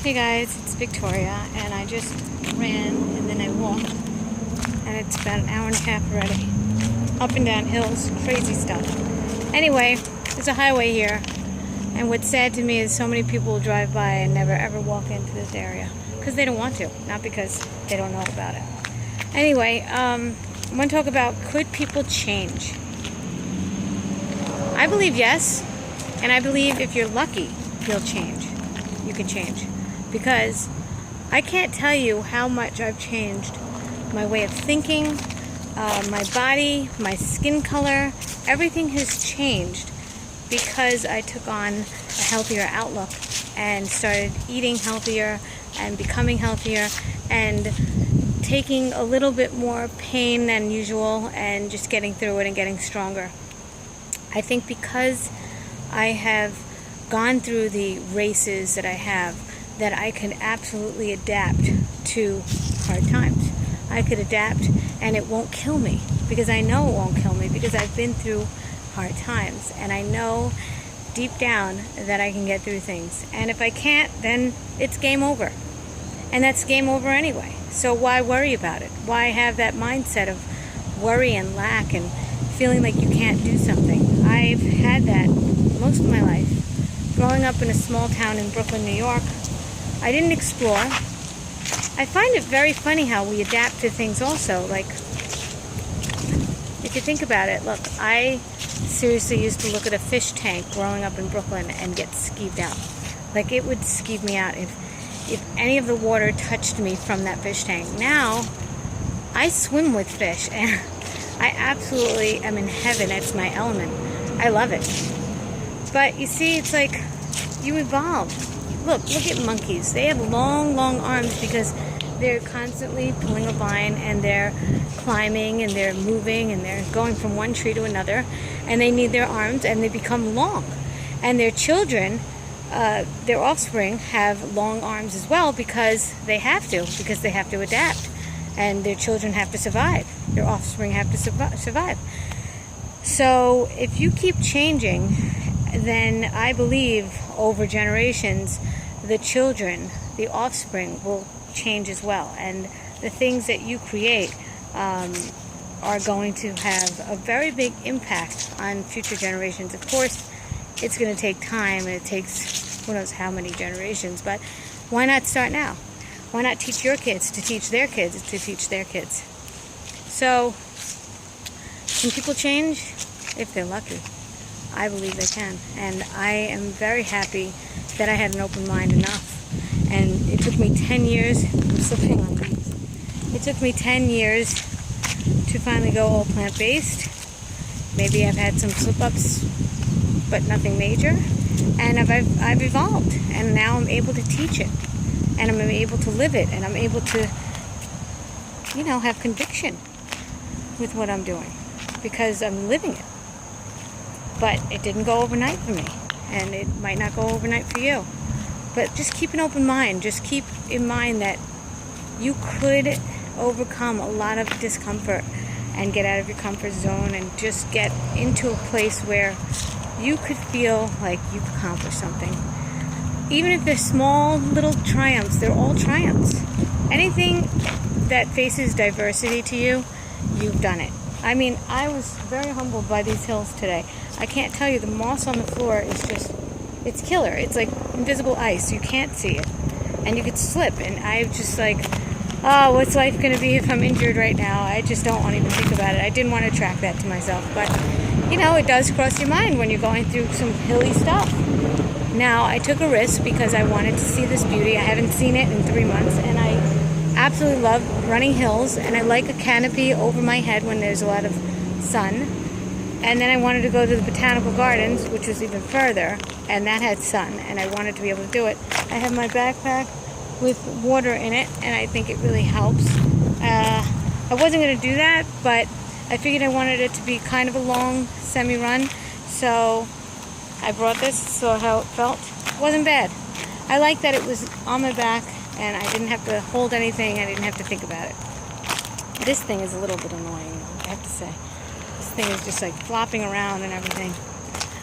Hey guys, it's Victoria, and I just ran and then I walked, and it's about an hour and a half already. Up and down hills, crazy stuff. Anyway, there's a highway here, and what's sad to me is so many people drive by and never ever walk into this area because they don't want to, not because they don't know about it. Anyway, I want to talk about, could people change? I believe yes, and I believe if you're lucky, you'll change. You can change. Because I can't tell you how much I've changed my way of thinking, my body, my skin color. Everything has changed because I took on a healthier outlook and started eating healthier and becoming healthier and taking a little bit more pain than usual and just getting through it and getting stronger. I think because I have gone through the races that I have, that I can absolutely adapt to hard times. I could adapt and it won't kill me, because I know it won't kill me, because I've been through hard times and I know deep down that I can get through things. And if I can't, then it's game over. And that's game over anyway. So why worry about it? Why have that mindset of worry and lack and feeling like you can't do something? I've had that most of my life. Growing up in a small town in Brooklyn, New York, I didn't explore. I find it very funny how we adapt to things also. Like, if you think about it, look, I seriously used to look at a fish tank growing up in Brooklyn and get skeeved out. Like, it would skeeve me out if any of the water touched me from that fish tank. Now, I swim with fish and I absolutely am in heaven. It's my element. I love it. But you see, it's like you evolve. Look at monkeys. They have long, long arms because they're constantly pulling a vine and they're climbing and they're moving and they're going from one tree to another, and they need their arms and they become long. And their children, their offspring, have long arms as well because they have to adapt. And their children have to survive. Their offspring have to survive. So if you keep changing, then I believe over generations, the children, the offspring, will change as well. And the things that you create are going to have a very big impact on future generations. Of course, it's going to take time, and it takes who knows how many generations, but why not start now? Why not teach your kids to teach their kids to teach their kids? So, can people change? If they're lucky. I believe they can. And I am very happy that I had an open mind enough. And it took me 10 years, I'm slipping on these. It took me 10 years to finally go all plant-based. Maybe I've had some slip-ups, but nothing major. And I've evolved. And now I'm able to teach it. And I'm able to live it. And I'm able to, have conviction with what I'm doing. Because I'm living it. But it didn't go overnight for me, and it might not go overnight for you. But just keep an open mind. Just keep in mind that you could overcome a lot of discomfort and get out of your comfort zone and just get into a place where you could feel like you've accomplished something. Even if they're small little triumphs, they're all triumphs. Anything that faces diversity to you, you've done it. I mean, I was very humbled by these hills today. I can't tell you, the moss on the floor is just, it's killer. It's like invisible ice. You can't see it. And you could slip. And I'm just like, oh, what's life going to be if I'm injured right now? I just don't want to even think about it. I didn't want to track that to myself. But, it does cross your mind when you're going through some hilly stuff. Now, I took a risk because I wanted to see this beauty. I haven't seen it in 3 months. And I absolutely love running hills, and I like a canopy over my head when there's a lot of sun. And then I wanted to go to the botanical gardens, which was even further, and that had sun, and I wanted to be able to do it. I have my backpack with water in it, and I think it really helps. I wasn't going to do that, but I figured I wanted it to be kind of a long semi-run, so I brought this, saw how it felt. It wasn't bad. I like that it was on my back, and I didn't have to hold anything. I didn't have to think about it. This thing is a little bit annoying, I have to say. This thing is just like flopping around and everything.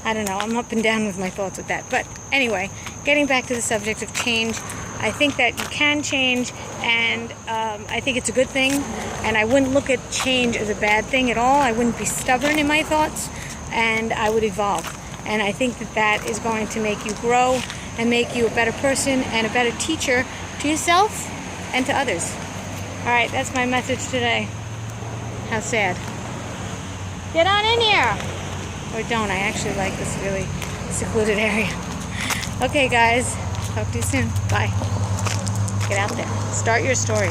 I don't know. I'm up and down with my thoughts with that. But anyway, getting back to the subject of change, I think that you can change, and I think it's a good thing, and I wouldn't look at change as a bad thing at all. I wouldn't be stubborn in my thoughts, and I would evolve. And I think that that is going to make you grow and make you a better person and a better teacher to yourself and to others. All right, that's my message today. How sad. Get on in here. Or don't. I actually like this really secluded area. Okay, guys. Talk to you soon. Bye. Get out there. Start your story.